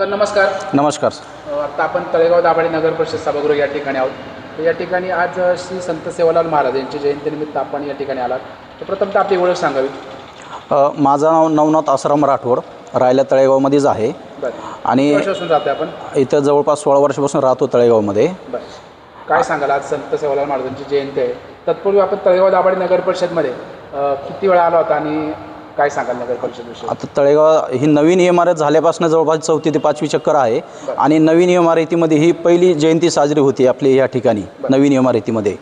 तर नमस्कार. नमस्कार. आता आपण तळेगाव दाभाडे नगर परिषद सभागृह या ठिकाणी आहोत. तर या ठिकाणी आज श्री संत सेवालाल महाराज यांच्या जयंतीनिमित्त आपण या ठिकाणी आलात. तर प्रथमतः आपली ओळख सांगावी. माझं नाव नवनाथ आसाराम राठोड, राहायला तळेगावमध्येच आहे. आणि किती वर्षापासून राहते आपण? इथं जवळपास 16 वर्षापासून राहतो तळेगावमध्ये. काय सांगाल, आज संत सेवालाल महाराजांची जयंती आहे. तत्पूर्वी आपण तळेगाव दाभाडे नगर परिषदमध्ये किती वेळा आला होता आणि काय सांगाल नगर परिषदेविषयी? आता तळेगाव ही नवीन इमारत झाल्यापासून जवळपास 4थी ते 5वी चक्कर आहे. आणि नवीन इमारतीमध्ये ही पहिली जयंती साजरी होती आपली या ठिकाणी नवीन इमारतीमध्ये.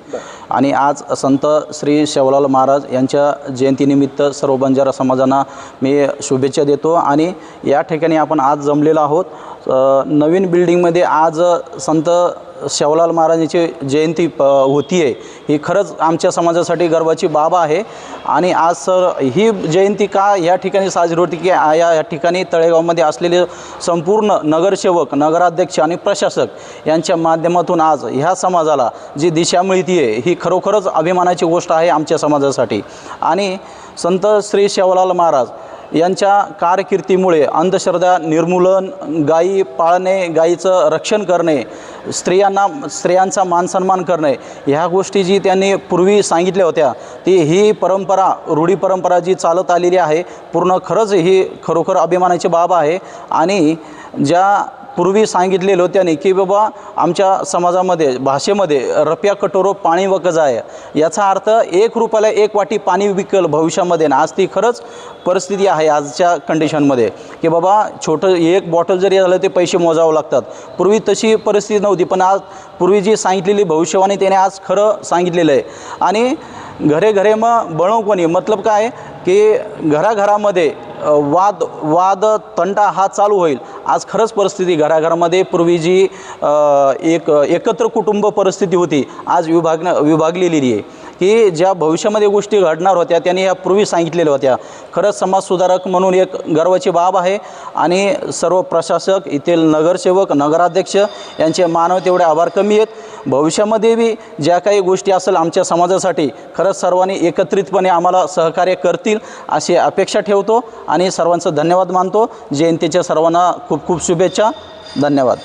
आणि आज संत श्री सेवालाल महाराज यांच्या जयंतीनिमित्त सर्व बंजारा समाजांना मी शुभेच्छा देतो. आणि या ठिकाणी आपण आज जमलेलो आहोत. नवीन बिल्डिंगमध्ये आज संत सेवालाल महाराजांची जयंती होती आहे. ही खरंच आमच्या समाजासाठी गर्वाची बाब आहे. आणि आज ही जयंती का या ठिकाणी साजरी होती की या ठिकाणी तळेगावमध्ये असलेले संपूर्ण नगरसेवक, नगराध्यक्ष आणि प्रशासक यांच्या माध्यमातून आज ह्या समाजाला जी दिशा मिळते आहे ही खरोखरच अभिमानाची गोष्ट आहे आमच्या समाजासाठी. आणि संत श्री सेवालाल महाराज यांच्या कारकिर्दीमुळे अंधश्रद्धा निर्मूलन, गायी पाळणे, गायीचं रक्षण करणे, स्त्रियांचा मानसन्मान करणे, ह्या गोष्टी जी त्यांनी पूर्वी सांगितल्या होत्या ती ही परंपरा, रूढी परंपरा जी चालत आलेली आहे पूर्ण खरंच ही खरोखर अभिमानाची बाब आहे. आणि ज्या पूर्वी सांगितलेलं त्याने की बाबा आमच्या समाजामध्ये भाषेमध्ये रप्या कटोरो पाणी वकज आहे, याचा अर्थ 1 रुपयाला 1 वाटी पाणी विकल भविष्यामध्ये. ना आज ती खरंच परिस्थिती आहे आजच्या कंडिशनमध्ये की बाबा छोटं 1 बॉटल जरी झालं ते पैसे मोजावं लागतात. पूर्वी तशी परिस्थिती नव्हती, पण आज पूर्वी जी सांगितलेली भविष्यवाणी त्याने आज खरं सांगितलेलं आहे. आणि घरे घरे मग बळो कोणी, मतलब काय की घराघरामध्ये वाद तंटा हा चालू होईल. आज खरंच परिस्थिती घराघरामध्ये पूर्वी जी एकत्र कुटुंब परिस्थिती होती आज विभागलेली आहे. की ज्या भविष्यामध्ये गोष्टी घडणार होत्या त्यांनी या पूर्वी सांगितलेल्या होत्या. खरंच समाजसुधारक म्हणून एक गर्वाची बाब आहे. आणि सर्व प्रशासक, येथील नगरसेवक, नगराध्यक्ष यांचे मानव तेवढे आभार कमी आहेत. भविष्यामध्ये बी ज्या काही गोष्टी असेल आमच्या समाजासाठी खरंच सर्वांनी एकत्रितपणे आम्हाला सहकार्य करतील अशी अपेक्षा ठेवतो. आणि सर्वांचं धन्यवाद मानतो. जयंतीच्या सर्वांना खूप खूप शुभेच्छा. धन्यवाद.